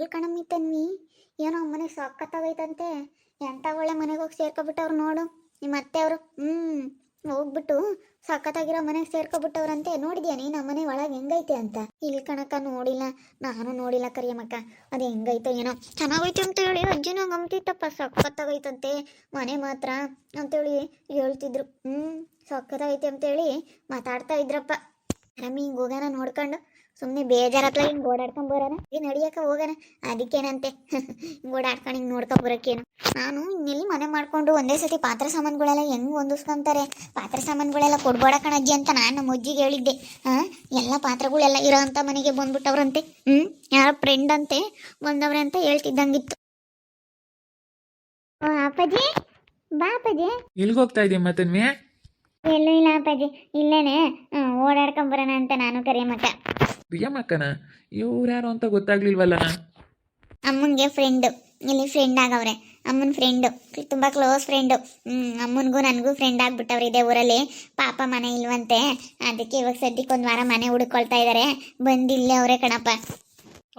ಅಲ್ಲಿ ಕಣಮ್ಮಿ ತನ್ವಿ, ಏನೋ ಮನೆಗೆ ಸಕ್ಕತ್ತಾಗೈತಂತೆ. ಎಂತ ಒಳ್ಳೆ ಮನೆಗೆ ಹೋಗಿ ಸೇರ್ಕೊಬಿಟ್ಟವ್ರು ನೋಡು ನಿಮ್ಮ ಅತ್ತೆ ಅವರು. ಹೋಗ್ಬಿಟ್ಟು ಸಕ್ಕತ್ತಾಗಿರೋ ಮನೆಗೆ ಸೇರ್ಕೊಬಿಟ್ಟವ್ರಂತೆ. ನೋಡಿದ್ಯಾ ನೀನು ಆ ಮನೆ ಒಳಗೆ ಹೆಂಗೈತೆ ಅಂತ? ಇಲ್ಲಿ ಕಣಕ್ಕ ನೋಡಿಲ್ಲ, ನಾನು ನೋಡಿಲ್ಲ ಕರಿಯಮ್ಮಕ್ಕ. ಅದು ಹೆಂಗೈತೋ ಏನೋ ಚೆನ್ನಾಗೈತೆ ಅಂತ ಹೇಳಿ ಅಜ್ಜಿನೂ ಗಮತಿತ್ತಪ್ಪ. ಸಕ್ಕತ್ತಾಗೈತಂತೆ ಮನೆ ಮಾತ್ರ ಅಂತೇಳಿ ಹೇಳ್ತಿದ್ರು. ಸಕ್ಕತ್ತಾಗೈತೆ ಅಂತೇಳಿ ಮಾತಾಡ್ತಾ ಇದ್ರಪ್ಪ. ರಮ್ಮಿ ಹಿಂಗೆ ಹೋಗೋಣ ನೋಡ್ಕೊಂಡು, ಸುಮ್ಮನೆ ಬೇಜಾರತ್ಲ ಹಿಂಗೆ ಓಡಾಡ್ಕೊಂಡ್ ಬರೋಣ. ನಡಿಯಕ್ಕ ಹೋಗೋಣ, ಅದಕ್ಕೇನಂತೆ ಹಿಂಗೆ ಓಡಾಡ್ಕೊಂಡು ಹಿಂಗೆ ನೋಡ್ಕೊಂಡ್ ಬರೋಕ್ಕೇನು. ನಾನು ಇನ್ನೆಲ್ಲಿ ಮನೆ ಮಾಡ್ಕೊಂಡು ಒಂದೇ ಸತಿ ಪಾತ್ರೆ ಸಾಮಾನುಗಳೆಲ್ಲ ಹೆಂಗೆ ಹೊಂದಿಸ್ಕೊಂತಾರೆ. ಪಾತ್ರೆ ಸಾಮಾನುಗಳೆಲ್ಲ ಕೊಡ್ಬೇಡ ಕಣಜ್ಜಿ ಅಂತ ನಾನು ನಮ್ಮ ಅಜ್ಜಿಗೆ ಹೇಳಿದ್ದೆ. ಎಲ್ಲ ಪಾತ್ರೆಗಳೆಲ್ಲ ಇರೋ ಅಂಥ ಮನೆಗೆ ಬಂದ್ಬಿಟ್ಟವ್ರಂತೆ. ಯಾರ ಫ್ರೆಂಡ್ ಅಂತೆ ಬಂದವ್ರೆ ಅಂತ ಹೇಳ್ತಿದ್ದಂಗಿತ್ತು. ಅಪ್ಪಾಜಿ ಬಾ ಅಪ್ಪಾಜಿ. ಎಲ್ಗೆ ಹೋಗ್ತಾ ಇದೀಯ ಮತ್ತನ್ವಿ? ಎಲ್ಲೂ ಇಲ್ಲ ಅಪ್ಪಾಜಿ, ಇಲ್ಲೇನೆ ಓಡಾಡ್ಕೊಂಬರೋಣ ಅಂತ ನಾನು ಕರಿಯಮ್ಮಕ್ಕ. ಪ್ರಿಯಮ್ಮಕ್ಕನ ಇವ್ರು ಯಾರು ಅಂತ ಗೊತ್ತಾಗ್ಲಿಲ್ವಲ್ಲ. ಅಮ್ಮನಿಗೆ ಫ್ರೆಂಡು, ಇಲ್ಲಿ ಫ್ರೆಂಡ್ ಆಗವ್ರೆ. ಅಮ್ಮನ ಫ್ರೆಂಡು, ತುಂಬ ಕ್ಲೋಸ್ ಫ್ರೆಂಡು. ಅಮ್ಮನಿಗೂ ನನಗೂ ಫ್ರೆಂಡ್ ಆಗ್ಬಿಟ್ಟವ್ರು ಇದೇ ಊರಲ್ಲಿ. ಪಾಪ ಮನೆ ಇಲ್ವಂತೆ, ಅದಕ್ಕೆ ಇವಾಗ ಸದ್ಯಕ್ಕೆ ಒಂದು ವಾರ ಮನೆ ಹುಡುಕೊಳ್ತಾ ಇದ್ದಾರೆ. ಬಂದಿಲ್ಲೇ ಅವರೇ ಕಣಪ್ಪ.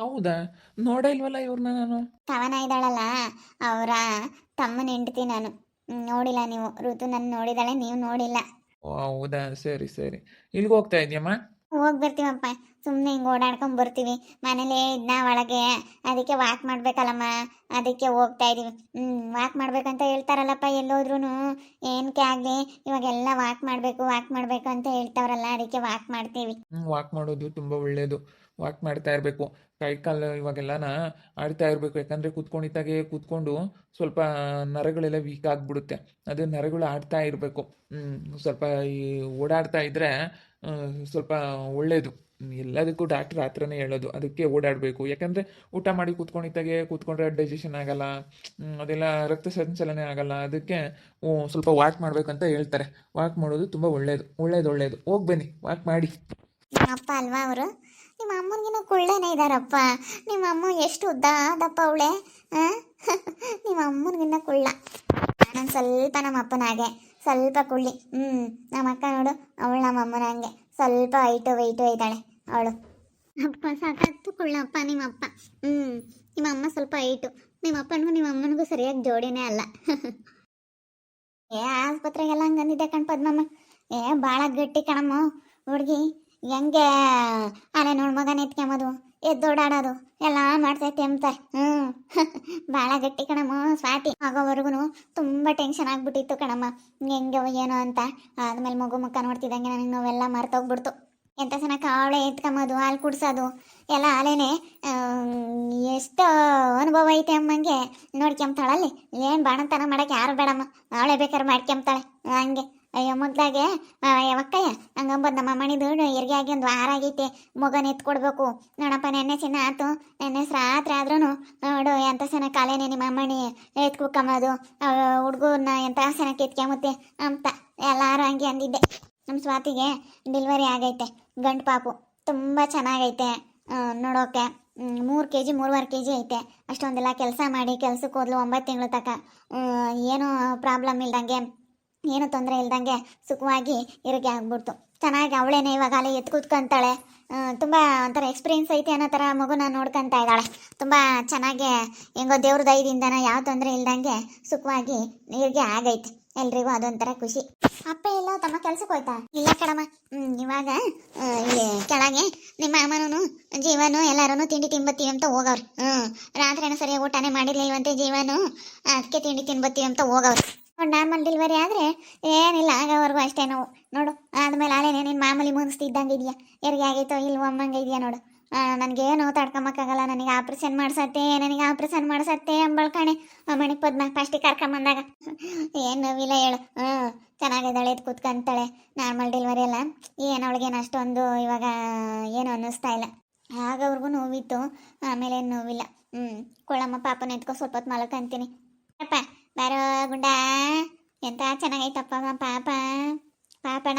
ಹೌದಾ, ನೋಡೇ ಇಲ್ವಲ್ಲ ಇವ್ರನ್ನ ನಾನು. ಕವನ ಇದ್ದಾಳಲ್ಲ, ಅವರ ತಮ್ಮನ ಹೆಂಡತಿ ನಾನು. ನೋಡಿಲ್ಲ ನೀವು, ಋತು ನನ್ನ ನೋಡಿದಾಳೆ, ನೀವು ನೋಡಿಲ್ಲ. ಓ ಹೌದಾ, ಸರಿ ಸರಿ. ಇಲ್ಗೆ ಹೋಗ್ತಾ ಇದೀಯಮ್ಮ? ಹೋಗಿ ಬರ್ತೀವಪ್ಪ, ಸುಮ್ಮನೆ ಹಿಂಗೆ ಓಡಾಡ್ಕೊಂಡು ಬರ್ತೀವಿ. ಮನೇಲೇ ಇದನ್ನ ಒಳಗೆ, ಅದಕ್ಕೆ ವಾಕ್ ಮಾಡ್ಬೇಕಲ್ಲಮ್ಮ, ಅದಕ್ಕೆ ಹೋಗ್ತಾ ಇದೀವಿ. ವಾಕ್ ಮಾಡ್ಬೇಕಂತ ಹೇಳ್ತಾರಲ್ಲಪ್ಪ ಎಲ್ಲೋದ್ರೂ. ಏನಕ್ಕೆ ಆಗಲಿ ಇವಾಗೆಲ್ಲ ವಾಕ್ ಮಾಡಬೇಕು ಅಂತ ಹೇಳ್ತಾವ್ರಲ್ಲ, ಅದಕ್ಕೆ ವಾಕ್ ಮಾಡ್ತೀವಿ. ವಾಕ್ ಮಾಡೋದು ತುಂಬ ಒಳ್ಳೆಯದು. ವಾಕ್ ಮಾಡ್ತಾ ಇರಬೇಕು. ಕೈ ಕಾಲು ಇವಾಗೆಲ್ಲನ ಆಡ್ತಾ ಇರಬೇಕು. ಯಾಕಂದರೆ ಕೂತ್ಕೊಂಡಿದ್ದಾಗೆ ಕೂತ್ಕೊಂಡು ಸ್ವಲ್ಪ ನರಗಳೆಲ್ಲ ವೀಕ್ ಆಗಿಬಿಡುತ್ತೆ. ಅದು ನರಗಳು ಆಡ್ತಾ ಇರಬೇಕು. ಸ್ವಲ್ಪ ಈ ಓಡಾಡ್ತಾ ಇದ್ದರೆ ಸ್ವಲ್ಪ ಒಳ್ಳೆಯದು. ಎಲ್ಲದಕ್ಕೂ ಡಾಕ್ಟ್ರ್ ಆ ಥರನೇ ಹೇಳೋದು. ಅದಕ್ಕೆ ಓಡಾಡಬೇಕು. ಯಾಕಂದರೆ ಊಟ ಮಾಡಿ ಕೂತ್ಕೊಂಡಿದ್ದಾಗೆ ಕೂತ್ಕೊಂಡ್ರೆ ಡೈಜೆಷನ್ ಆಗಲ್ಲ, ಅದೆಲ್ಲ ರಕ್ತ ಸಂಚಲನೆ ಆಗಲ್ಲ. ಅದಕ್ಕೆ ಸ್ವಲ್ಪ ವಾಕ್ ಮಾಡಬೇಕಂತ ಹೇಳ್ತಾರೆ. ವಾಕ್ ಮಾಡೋದು ತುಂಬ ಒಳ್ಳೆಯದು. ಹೋಗಿ ಬನ್ನಿ, ವಾಕ್ ಮಾಡಿ. ಅಪ್ಪ ಅಲ್ವಾ ಅವರು? ನಿಮ್ಮ ಅಮ್ಮನಿಗಿನ್ನ ಕುಳ್ಳೇನೆ ಇದ್ದಾರಪ್ಪ. ನಿಮ್ಮ ಅಮ್ಮ ಎಷ್ಟು ಉದ್ದ ದಪ್ಪ ಅವಳೆ. ನಿಮ್ಮ ಅಮ್ಮನಿಗಿನ್ನ ಕುಳ್ಳ. ನಾನು ಸ್ವಲ್ಪ ನಮ್ಮ ಅಪ್ಪನ ಹಾಗೆ ಸ್ವಲ್ಪ ಕುಳ್ಳಿ. ನಮ್ಮ ಅಕ್ಕ ನೋಡು, ಅವಳು ನಮ್ಮ ಅಮ್ಮನ ಹಂಗೆ ಸ್ವಲ್ಪ ವೆಯ್ಟು ಇದ್ದಾಳೆ ಅವಳು. ಅಪ್ಪ ಸಾಕತ್ತು ಕುಳ್ಳಪ್ಪ ನಿಮ್ಮಪ್ಪ. ನಿಮ್ಮ ಅಮ್ಮ ಸ್ವಲ್ಪ ಹೈಟು. ನಿಮ್ಮ ಅಪ್ಪನಿಗೂ ನಿಮ್ಮ ಅಮ್ಮನಿಗೂ ಸರಿಯಾಗಿ ಜೋಡಿನೇ ಅಲ್ಲ. ಆಸ್ಪತ್ರೆಗೆಲ್ಲ ಹಂಗಂದಿದ್ದೆ ಕಣ್ ಪದ್ಮಮ್ಮ. ಭಾಳ ಗಟ್ಟಿ ಕಣಮ್ಮ ಹುಡುಗಿ. ಹೆಂಗೆ ಅಲೆ ನೋಡ್ ಮಗನ ಎತ್ಕೊಂಬೋದು, ಎದ್ದೋಡಾಡೋದು ಎಲ್ಲ ಮಾಡ್ತೈತೆ ಅಂತಾರೆ. ಭಾಳ ಗಟ್ಟಿ ಕಣಮ್ಮ ಸ್ವಾತಿ. ಆಗೋವರೆಗೂ ತುಂಬ ಟೆನ್ಷನ್ ಆಗ್ಬಿಟ್ಟಿತ್ತು ಕಣಮ್ಮ, ಹೆಂಗೆ ಏನೋ ಅಂತ. ಆದ್ಮೇಲೆ ಮಗು ಮುಖ ನೋಡ್ತಿದ್ದಂಗೆ ನನಗೆ ನೋವೆಲ್ಲ ಮರ್ತೋಗ್ಬಿಡ್ತು. ಎಂತ ಚೆನ್ನಾಗಿ ಕಾವಳೆ ಎತ್ಕೊಂಬೋದು, ಹಾಲು ಕುಡ್ಸೋದು ಎಲ್ಲ ಅಲೇನೆ. ಎಷ್ಟು ಅನುಭವ ಐತೆ ಅಮ್ಮಂಗೆ. ನೋಡ್ಕೊಂತಾಳಲ್ಲಿ, ಏನು ಬಾಣಂತನ ಮಾಡೋಕ್ಕೆ ಯಾರು ಬೇಡಮ್ಮ, ಅವಳೇ ಬೇಕಾದ್ರೆ ಮಾಡ್ಕೊಂತಾಳೆ ಹಂಗೆ. ಅಯ್ಯೋ ಮೊದ್ಲಾಗೆ ಯಾವಕ್ಕಯ್ಯ ಹಂಗಂಬದ್ ನಮ್ಮ ಮಣಿದು ಹೆರಿಗೆ ಆಗಿ ಒಂದು ವಾರ ಆಗೈತೆ. ಮಗನ ಎತ್ಕೊಡ್ಬೇಕು ನೋಡಪ್ಪ. ನೆನ್ನೆ ಚಿನ್ನ ಆಯ್ತು, ನೆನ್ನೆ ರಾತ್ರಿ ಆದ್ರೂ ನೋಡು ಎಂಥ ಸನ ಕಾಲೇನೆ ನಿಮ್ಮ ಅಮ್ಮಣಿ ಎತ್ಕೊಕ್ಕಂಬೋದು, ಹುಡುಗನ ಎಂಥ ಸನಕ್ಕೆ ಎತ್ಕೊಂಬತ್ತೆ ಅಂತ ಎಲ್ಲರೂ ಹಂಗೆ ಅಂದಿದ್ದೆ. ನಮ್ಮ ಸ್ವಾತಿಗೆ ಡೆಲಿವರಿ ಆಗೈತೆ, ಗಂಡು ಪಾಪು. ತುಂಬ ಚೆನ್ನಾಗೈತೆ ನೋಡೋಕೆ. 3 kg 3.5 kg ಐತೆ. ಅಷ್ಟೊಂದೆಲ್ಲ ಕೆಲಸ ಮಾಡಿ ಕೆಲ್ಸಕ್ಕೆ ಹೋದ್ಲು 9 ತಿಂಗಳು ತನಕ. ಏನೂ ಪ್ರಾಬ್ಲಮ್ ಇಲ್ದಂಗೆ, ಏನು ತೊಂದರೆ ಇಲ್ದಂಗೆ ಸುಖವಾಗಿ ಇರೋಕೆ ಆಗ್ಬಿಡ್ತು. ಚೆನ್ನಾಗಿ ಅವಳೇನೆ ಇವಾಗ ಅಲ್ಲಿ ಎತ್ತು ಕೂತ್ಕೊಂತಾಳೆ. ತುಂಬ ಒಂಥರ ಎಕ್ಸ್ಪೀರಿಯನ್ಸ್ ಐತೆ ಅನ್ನೋ ಥರ ಮಗುನ ನೋಡ್ಕೊತಾ ಇದ್ದಾಳೆ. ತುಂಬ ಚೆನ್ನಾಗಿ ಹೆಂಗೋ ದೇವ್ರ ದಯದಿಂದನ ಯಾವ ತೊಂದರೆ ಇಲ್ದಂಗೆ ಸುಖವಾಗಿ ನೀರಿಗೆ ಆಗೈತೆ. ಎಲ್ರಿಗೂ ಅದೊಂಥರ ಖುಷಿ. ಅಪ್ಪ ಎಲ್ಲ ತಮ್ಮ ಕೆಲ್ಸಕ್ಕೆ ಹೋಯ್ತಾ? ಇಲ್ಲ ಕಣಮ್ಮ, ಇವಾಗ ಇಲ್ಲಿ ಕೆಳಗೆ ನಿಮ್ಮ ಅಮ್ಮನೂ ಜೀವನು ಎಲ್ಲರೂ ತಿಂಡಿ ತಿನ್ಬತ್ತೀವಿ ಅಂತ ಹೋಗವ್ರು. ರಾತ್ರಿನ ಸರಿಯಾಗಿ ಊಟನೇ ಮಾಡಿರ್ಲಿಲ್ವಂತೆ ಜೀವನು, ಅದಕ್ಕೆ ತಿಂಡಿ ತಿನ್ಬತ್ತೀವಿ ಅಂತ ಹೋಗವ್ರು. ನಾರ್ಮಲ್ ಡೆಲಿವರಿ ಆದರೆ ಏನಿಲ್ಲ, ಆಗೋವರೆಗೂ ಅಷ್ಟೇ ನೋವು ನೋಡು. ಆದಮೇಲೆ ಅಲ್ಲೇನೆ ನೀನು ಮಾಮೂಲಿ ಮುಗಿಸ್ತಿದ್ದಂಗೆ ಇದೆಯಾ, ಹೆರಿಗೆ ಆಗೈತೋ ಇಲ್ವೋ ಅಮ್ಮಂಗೆ ಇದೆಯಾ ನೋಡು. ನನಗೇನು ತಡ್ಕೊಂಬಕ್ಕಾಗಲ್ಲ. ನನಗೆ ಆಪ್ರೇಷನ್ ಮಾಡಿಸತ್ತೆ ಅಂಬಳ್ಕಣೆ ಮಣಿಗೆ ಪದ್ಮ ಫಸ್ಟಿಗೆ ಕರ್ಕೊಂಬಂದಾಗ. ಏನು ನೋವಿಲ್ಲ ಹೇಳು. ಚೆನ್ನಾಗಿದ್ದಾಳೆ, ಎದ್ದು ಕೂತ್ಕೊಂತಾಳೆ. ನಾರ್ಮಲ್ ಡೆಲಿವರಿ ಎಲ್ಲ ಏನು ಅವಳಿಗೇನು ಅಷ್ಟೊಂದು ಇವಾಗ ಏನು ಅನ್ನಿಸ್ತಾ ಇಲ್ಲ. ಆಗೋವರೆಗೂ ನೋವಿತ್ತು, ಆಮೇಲೆ ಏನು ನೋವಿಲ್ಲ. ಕೊಳ್ಳಮ್ಮ ಪಾಪನ ಎತ್ಕೊ ಸ್ವಲ್ಪ ಹೊತ್ತು ಮಲ್ಕೊಂತೀನಿ. ಅಪ್ಪ ಬಾರೋ ಗುಂಡ, ಎಂತ ಚೆನ್ನಾಗೈತಪ್ಪ ಪಾಪಣ.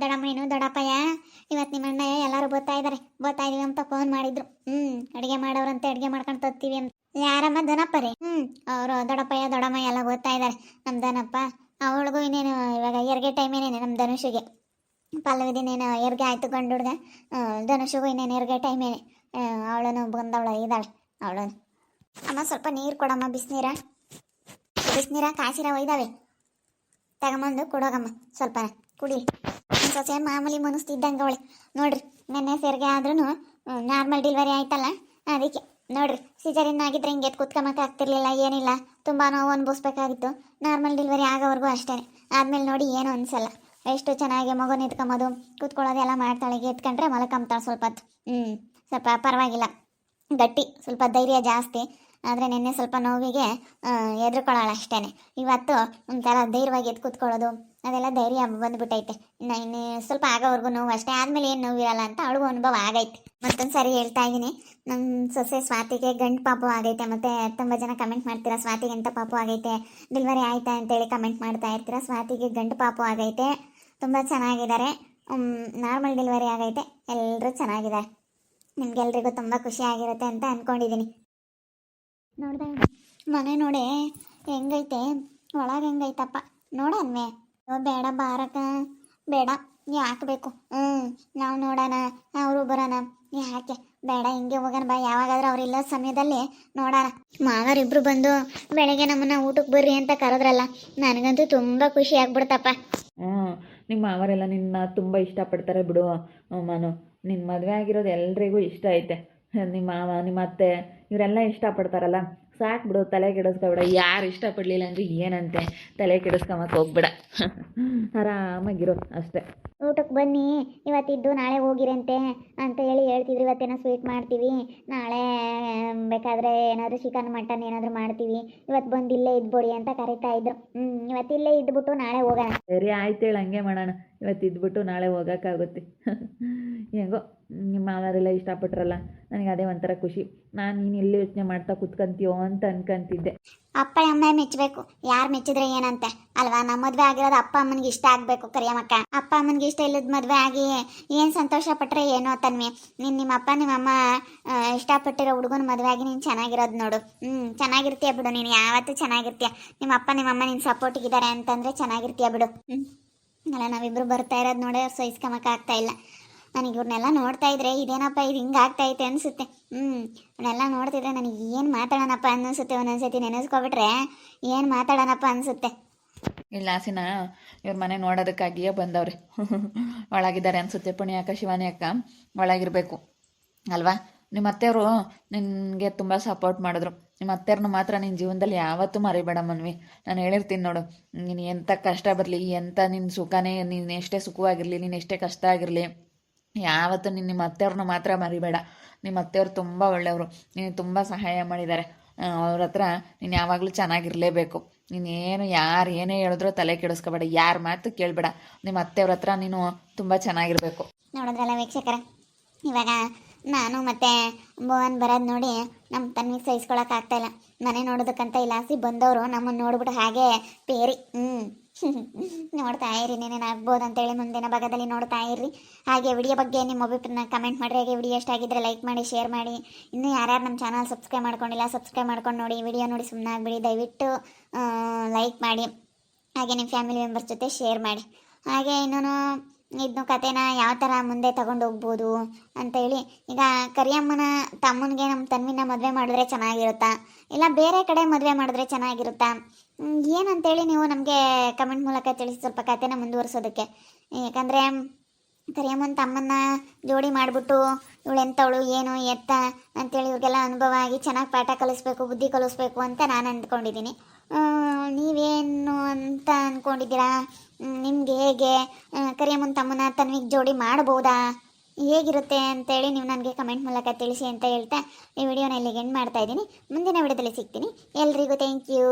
ದೊಡ್ಡಮ್ಮ ನೀನು ದೊಡ್ಡಪ್ಪಯ್ಯ, ಇವತ್ತು ನಿಮ್ಮಣ್ಣ ಎಲ್ಲರೂ ಬರ್ತಾ ಇದೀವಿ ಅಂತ ಫೋನ್ ಮಾಡಿದ್ರು. ಅಡುಗೆ ಮಾಡೋರಂತೆ, ಅಡುಗೆ ಮಾಡ್ಕೊಂಡು ತತ್ತೀವಿ ಅಂತ. ಯಾರಮ್ಮ? ದನಪ್ಪ ರೀ. ಅವರು ದೊಡ್ಡಪ್ಪಯ್ಯ ದೊಡ್ಡಮ್ಮ ಎಲ್ಲ ಬರ್ತಾ ಇದ್ದಾರೆ. ನಮ್ಮ ದನಪ್ಪ ಅವಳಿಗೂ ಇನ್ನೇನು ಇವಾಗ ಹೆರಿಗೆ ಟೈಮ್ ಏನೇನೆ ನಮ್ಮ ಧನುಷಿಗೆ. ಪಲ್ಲವಿದಿನೇನು ಹೆರಿಗೆ ಆಯ್ತು ಗಂಡು ಹುಡ್ಗ, ಧನುಷಿಗೂ ಇನ್ನೇನು ಹೆರಿಗೆ ಟೈಮ್ ಏನೇ. ಅವಳನು ಬಂದವಳ ಇದ್ದಾಳೆ ಅವಳು. ಅಮ್ಮ ಸ್ವಲ್ಪ ನೀರು ಕೊಡಮ್ಮ, ಬಿಸಿನೀರ ಕಾಸಿರ ಒಯ್ದಾವೆ ತಗೊಂಬಂದು ಕೊಡೋಗಮ್ಮ, ಸ್ವಲ್ಪ ಕುಡಿ. ಸೊಸೆ ಮಾಮೂಲಿ ಮನಸ್ತಿದ್ದಂಗೆ ಅವಳೆ ನೋಡ್ರಿ. ನೆನ್ನೆ ಸೇರಿಗೆ ಆದ್ರೂ ನಾರ್ಮಲ್ ಡೆಲಿವರಿ ಆಯ್ತಲ್ಲ, ಅದಕ್ಕೆ ನೋಡ್ರಿ ಸಿಜರಿನ್ ಆಗಿದ್ರೆ ಹಿಂಗೆ ಕುತ್ಕೊಂಬಕ್ಕೆ ಆಗ್ತಿರ್ಲಿಲ್ಲ, ಏನಿಲ್ಲ, ತುಂಬ ನೋವು ಅನ್ಭವಿಸ್ಬೇಕಾಗಿತ್ತು. ನಾರ್ಮಲ್ ಡೆಲಿವರಿ ಆಗೋವರೆಗೂ ಅಷ್ಟೇ. ಆದ್ಮೇಲೆ ನೋಡಿ ಏನು ಅನ್ಸಲ್ಲ, ಎಷ್ಟು ಚೆನ್ನಾಗಿ ಮಗು ನಿಂತ್ಕೊಂಬೋದು, ಕೂತ್ಕೊಳ್ಳೋದು ಎಲ್ಲ ಮಾಡ್ತಾಳೆ. ಎತ್ಕೊಂಡ್ರೆ ಮಲಕೊಂತಾಳೆ ಸ್ವಲ್ಪ ಹೊತ್ತು. ಸ್ವಲ್ಪ ಪರವಾಗಿಲ್ಲ, ಗಟ್ಟಿ, ಸ್ವಲ್ಪ ಧೈರ್ಯ ಜಾಸ್ತಿ. ಆದರೆ ನಿನ್ನೆ ಸ್ವಲ್ಪ ನೋವಿಗೆ ಎದ್ರುಕೊಳ್ಳೋಳು ಅಷ್ಟೇ. ಇವತ್ತು ಒಂಥರ ಧೈರ್ಯವಾಗಿ ಎದ್ದು ಕೂತ್ಕೊಳ್ಳೋದು ಅದೆಲ್ಲ ಧೈರ್ಯ ಬಂದುಬಿಟ್ಟೈತೆ. ಇನ್ನು ಸ್ವಲ್ಪ ಆಗೋವರೆಗೂ ನೋವು ಅಷ್ಟೇ, ಆದಮೇಲೆ ಏನು ನೋವಿರಲ್ಲ ಅಂತ ಅವಳಿಗೂ ಅನುಭವ ಆಗೈತೆ. ಮತ್ತೊಂದು ಸಾರಿ ಹೇಳ್ತಾ ಇದ್ದೀನಿ, ನನ್ನ ಸೊಸೆ ಸ್ವಾತಿಗೆ ಗಂಡು ಪಾಪು ಆಗೈತೆ. ಮತ್ತು ತುಂಬ ಜನ ಕಮೆಂಟ್ ಮಾಡ್ತೀರಾ ಸ್ವಾತಿಗೆ ಎಂಥ ಪಾಪು ಆಗೈತೆ, ಡೆಲಿವರಿ ಆಯ್ತಾ ಅಂತೇಳಿ ಕಮೆಂಟ್ ಮಾಡ್ತಾ ಇರ್ತೀರಾ. ಸ್ವಾತಿಗೆ ಗಂಡು ಪಾಪು ಆಗೈತೆ, ತುಂಬ ಚೆನ್ನಾಗಿದ್ದಾರೆ. ನಾರ್ಮಲ್ ಡೆಲಿವರಿ ಆಗೈತೆ, ಎಲ್ಲರೂ ಚೆನ್ನಾಗಿದ್ದಾರೆ. ನಿಮ್ಗೆಲ್ರಿಗೂ ತುಂಬ ಖುಷಿ ಆಗಿರುತ್ತೆ ಅಂತ ಅಂದ್ಕೊಂಡಿದ್ದೀನಿ. ನೋಡ್ದೆ ಮನೆ ನೋಡೆ ಹೆಂಗೈತೆ, ಒಳಗೆ ಹೆಂಗೈತಪ್ಪ ನೋಡನ್ವೇ. ಬೇಡ ಬಾರಕ, ಬೇಡ ಯಾಕೆ ಬೇಕು, ನಾವು ನೋಡೋಣ, ಅವರು ಬರೋಣ, ಯಾಕೆ ಬೇಡ, ಹಿಂಗೆ ಹೋಗೋಣ ಬಾ. ಯಾವಾಗಾದ್ರೂ ಅವ್ರು ಇಲ್ಲೋ ಸಮಯದಲ್ಲಿ ನೋಡೋಣ. ಮಾವರಿಬ್ರು ಬಂದು ಬೆಳಗ್ಗೆ ನಮ್ಮನ್ನ ಊಟಕ್ಕೆ ಬರ್ರಿ ಅಂತ ಕರೆದ್ರಲ್ಲ, ನನಗಂತೂ ತುಂಬ ಖುಷಿ ಆಗ್ಬಿಡ್ತಪ್ಪ. ನಿಮ್ಮ ಮಾವರೆಲ್ಲ ನಿನ್ನ ತುಂಬ ಇಷ್ಟಪಡ್ತಾರೆ ಬಿಡು ಮಾನು. ನಿನ್ನ ಮದುವೆ ಆಗಿರೋದು ಎಲ್ರಿಗೂ ಇಷ್ಟ ಐತೆ. ನಿಮ್ಮ ಮಾವ, ನಿಮ್ಮ ಅತ್ತೆ ಇವರೆಲ್ಲ ಇಷ್ಟಪಡ್ತಾರಲ್ಲ, ಸಾಕು ಬಿಡು, ತಲೆ ಕೆಡಿಸ್ಕೊಬೇಡ. ಯಾರು ಇಷ್ಟಪಡಲಿಲ್ಲ ಅಂದರೆ ಏನಂತೆ, ತಲೆ ಕೆಡಿಸ್ಕೊಂಬಕ್ಕೆ ಹೋಗ್ಬೇಡ. ಆರಾಮಾಗಿರೋ ಅಷ್ಟೇ. ಊಟಕ್ಕೆ ಬನ್ನಿ, ಇವತ್ತಿದ್ದು ನಾಳೆ ಹೋಗಿರಂತೆ ಅಂತ ಹೇಳ್ತಿದ್ರು. ಇವತ್ತೇನೋ ಸ್ವೀಟ್ ಮಾಡ್ತೀವಿ, ನಾಳೆ ಬೇಕಾದರೆ ಏನಾದರೂ ಚಿಕನ್ ಮಟನ್ ಏನಾದರೂ ಮಾಡ್ತೀವಿ, ಇವತ್ತು ಬಂದು ಇಲ್ಲೇ ಇದ್ಬಿಡಿ ಅಂತ ಕರೀತಾ ಇದ್ರು. ಇವತ್ತು ಇಲ್ಲೇ ಇದ್ಬಿಟ್ಟು ನಾಳೆ ಹೋಗೋಣ. ಸರಿ ಆಯ್ತು ಹೇಳಿ, ಹಂಗೆ ಮಾಡೋಣ. ಇವತ್ತು ಇದ್ಬಿಟ್ಟು ನಾಳೆ ಹೋಗೋಕ್ಕಾಗುತ್ತೆ. ಹೆಂಗೋ ನಿಮ್ಮ ಮಾವರೆಲ್ಲ ಇಷ್ಟಪಟ್ರಲ್ಲ, ನನಗೆ ಅದೇ ಒಂಥರ ಖುಷಿ. ನೀನು ಎಲ್ಲಿ ಯೋಚನೆ ಮಾಡ್ತಾ ಕುತ್ಕೊಂತೀಯೋ ಅಂತ ಅನ್ಕೊಂತಿದ್ದೆ. ಅಪ್ಪ ಅಮ್ಮ ಮೆಚ್ಚಬೇಕು, ಯಾರು ಮೆಚ್ಚಿದ್ರೆ ಏನಂತೆ ಅಲ್ವಾ. ನಮ್ಮ ಮದುವೆ ಆಗಿರೋದು ಅಪ್ಪ ಅಮ್ಮನಿಗೆ ಇಷ್ಟ ಆಗಬೇಕು ಕರಿಯಮ್ಮಕ್ಕ. ಅಪ್ಪ ಅಮ್ಮನಿಗೆ ಇಷ್ಟ ಇಲ್ಲದ ಮದುವೆ ಆಗಿ ಏನು ಸಂತೋಷ ಪಟ್ಟರೆ ಏನೋ ತನ್ವಿ. ನಿಮ್ಮ ಅಪ್ಪ ನಿಮ್ಮಮ್ಮ ಇಷ್ಟಪಟ್ಟಿರೋ ಹುಡುಗನ ಮದುವೆ ಆಗಿ ನೀನು ಚೆನ್ನಾಗಿರೋದು ನೋಡು. ಚೆನ್ನಾಗಿರ್ತೀಯ ಬಿಡು, ನೀನು ಯಾವತ್ತೂ ಚೆನ್ನಾಗಿರ್ತೀಯ. ನಿಮ್ಮ ಅಪ್ಪ ನಿಮ್ಮಮ್ಮ ನಿನ್ನ ಸಪೋರ್ಟಿಗಿದ್ದಾರೆ ಅಂತಂದರೆ ಚೆನ್ನಾಗಿರ್ತೀಯ ಬಿಡು. ಅಲ್ಲ, ನಾವಿಬ್ಬರು ಬರ್ತಾ ಇರೋದು ನೋಡೋ ಸಹಿಸ್ಕೊಂಬಕ್ಕ ಆಗ್ತಾ ಇಲ್ಲ. ನನಗೆ ಇವ್ರನ್ನೆಲ್ಲ ನೋಡ್ತಾ ಇದ್ರೆ ಇದೇನಪ್ಪ ಇದು ಹಿಂಗೆ ಆಗ್ತಾಯಿತೆ ಅನಿಸುತ್ತೆ. ಅವನ್ನೆಲ್ಲ ನೋಡ್ತಿದ್ರೆ ನನಗೆ ಏನು ಮಾತಾಡೋಣಪ್ಪ ಅನ್ನಿಸುತ್ತೆ. ಒಂದೊಂದ್ಸತಿ ನೆನೆಸ್ಕೊಬಿಟ್ರೆ ಏನು ಮಾತಾಡೋಣಪ್ಪ ಅನಿಸುತ್ತೆ. ಇಲ್ಲ ಆಸಿನ, ಇವ್ರ ಮನೆ ನೋಡೋದಕ್ಕಾಗಿಯೇ ಬಂದವ್ರೆ. ಒಳಗಿದ್ದಾರೆ ಅನಿಸುತ್ತೆ. ಪುಣ್ಯಾಕ ಶಿವಾನಿ ಅಕ್ಕ ಒಳಗಿರಬೇಕು ಅಲ್ವಾ. ನಿಮ್ಮ ಅತ್ತೆಯವರು ನಿನಗೆ ತುಂಬ ಸಪೋರ್ಟ್ ಮಾಡಿದ್ರು. ನಿಮ್ಮ ಅತ್ತೆಯವ್ರನ್ನ ಮಾತ್ರ ನಿನ್ನ ಜೀವನದಲ್ಲಿ ಯಾವತ್ತೂ ಮರಿಬೇಡ ಮನ್ವಿ. ನಾನು ಹೇಳಿರ್ತೀನಿ ನೋಡು, ನೀನು ಎಂಥ ಕಷ್ಟ ಬರಲಿ, ಎಂಥ ನಿನ್ನ ಸುಖನೇ, ನೀನು ಎಷ್ಟೇ ಸುಖವಾಗಿರಲಿ, ನೀನು ಎಷ್ಟೇ ಕಷ್ಟ ಆಗಿರಲಿ, ಯಾವತ್ತೂ ನಿಮ್ಮ ಅತ್ತೆಯವ್ರನ್ನ ಮಾತ್ರ ಮರಿಬೇಡ. ನಿಮ್ಮ ಅತ್ತೆಯವ್ರು ತುಂಬ ಒಳ್ಳೆಯವರು, ನೀನು ತುಂಬ ಸಹಾಯ ಮಾಡಿದ್ದಾರೆ. ಅವ್ರ ಹತ್ರ ನೀನು ಯಾವಾಗಲೂ ಚೆನ್ನಾಗಿರಲೇಬೇಕು. ನೀನೇನು ಯಾರು ಏನೇ ಹೇಳಿದ್ರೂ ತಲೆ ಕೆಡಿಸ್ಕೋಬೇಡ, ಯಾರ ಮಾತು ಕೇಳಬೇಡ. ನಿಮ್ಮ ಅತ್ತೆಯವ್ರ ಹತ್ರ ನೀನು ತುಂಬ ಚೆನ್ನಾಗಿರಬೇಕು. ನೋಡಿದ್ರಲ್ಲ ವೀಕ್ಷಕರ, ಇವಾಗ ನಾನು ಮತ್ತು ಭುವನ್ ಬರೋದು ನೋಡಿ ನಮ್ಮ ತನ್ವಿಗೆ ಸಹಿಸ್ಕೊಳಕ್ಕಾಗ್ತಾಯಿಲ್ಲ. ಮನೆ ನೋಡೋದಕ್ಕಂತ ಇಲ್ಲಾಸಿ ಬಂದವರು ನಮ್ಮನ್ನು ನೋಡ್ಬಿಟ್ಟು ಹಾಗೆ ಪೇರಿ ನೋಡ್ತಾ ಇರಿ, ನೀನೇನು ಆಗ್ಬೋದು ಅಂತೇಳಿ ಮುಂದಿನ ಭಾಗದಲ್ಲಿ ನೋಡ್ತಾ ಇರ್ರಿ. ಹಾಗೆ ವಿಡಿಯೋ ಬಗ್ಗೆ ನಿಮ್ಮ ಅಭಿಪ್ರಾಯ ಕಮೆಂಟ್ ಮಾಡಿರಿ. ಹಾಗೆ ವಿಡಿಯೋ ಎಷ್ಟಾಗಿದ್ದರೆ ಲೈಕ್ ಮಾಡಿ, ಶೇರ್ ಮಾಡಿ. ಇನ್ನೂ ಯಾರ್ಯಾರು ನಮ್ಮ ಚಾನಲ್ ಸಬ್ಸ್ಕ್ರೈಬ್ ಮಾಡ್ಕೊಂಡಿಲ್ಲ, ಸಬ್ಸ್ಕ್ರೈಬ್ ಮಾಡ್ಕೊಂಡು ನೋಡಿ. ವಿಡಿಯೋ ನೋಡಿ ಸುಮ್ಮನೆ ಆಗಿಬಿಡಿ, ದಯವಿಟ್ಟು ಲೈಕ್ ಮಾಡಿ. ಹಾಗೆ ನಿಮ್ಮ ಫ್ಯಾಮಿಲಿ ಮೆಂಬರ್ಸ್ ಜೊತೆ ಶೇರ್ ಮಾಡಿ. ಹಾಗೆ ಇನ್ನೂ ಇದನ್ನು ಕಥೆನ ಯಾವ ಥರ ಮುಂದೆ ತಗೊಂಡು ಹೋಗ್ಬೋದು ಅಂತೇಳಿ, ಈಗ ಕರಿಯಮ್ಮನ ತಮ್ಮನಿಗೆ ನಮ್ಮ ತನ್ವಿನ ಮದುವೆ ಮಾಡಿದ್ರೆ ಚೆನ್ನಾಗಿರುತ್ತಾ, ಇಲ್ಲ ಬೇರೆ ಕಡೆ ಮದುವೆ ಮಾಡಿದ್ರೆ ಚೆನ್ನಾಗಿರುತ್ತಾ, ಏನಂತೇಳಿ ನೀವು ನಮಗೆ ಕಮೆಂಟ್ ಮೂಲಕ ತಿಳಿಸಿ, ಸ್ವಲ್ಪ ಕಥೆನ ಮುಂದುವರಿಸೋದಕ್ಕೆ. ಯಾಕಂದರೆ ಕರಿಯಮ್ಮನ ತಮ್ಮನ್ನ ಜೋಡಿ ಮಾಡಿಬಿಟ್ಟು ಇವಳು ಎಂಥವಳು ಏನು ಎತ್ತ ಅಂತೇಳಿ ಇವ್ರಿಗೆಲ್ಲ ಅನುಭವ ಆಗಿ ಚೆನ್ನಾಗಿ ಪಾಠ ಕಲಿಸ್ಬೇಕು, ಬುದ್ಧಿ ಕಲಿಸ್ಬೇಕು ಅಂತ ನಾನು ಅಂದ್ಕೊಂಡಿದ್ದೀನಿ. ನೀವೇನು ಅಂತ ಅಂದ್ಕೊಂಡಿದ್ದೀರಾ? ನಿಮಗೆ ಹೇಗೆ ಕರಿಯಮ್ಮನ ತಮ್ಮನ ತನ್ವಿಗೆ ಜೋಡಿ ಮಾಡ್ಬೋದಾ, ಹೇಗಿರುತ್ತೆ ಅಂತೇಳಿ ನೀವು ನನಗೆ ಕಮೆಂಟ್ ಮೂಲಕ ತಿಳಿಸಿ ಅಂತ ಹೇಳ್ತಾ ಈ ವಿಡಿಯೋನ ಇಲ್ಲಿಗೆ ಎಂಡ್ ಮಾಡ್ತಾ ಇದ್ದೀನಿ. ಮುಂದಿನ ವಿಡಿಯೋದಲ್ಲಿ ಸಿಗ್ತೀನಿ. ಎಲ್ರಿಗೂ ಥ್ಯಾಂಕ್ ಯು.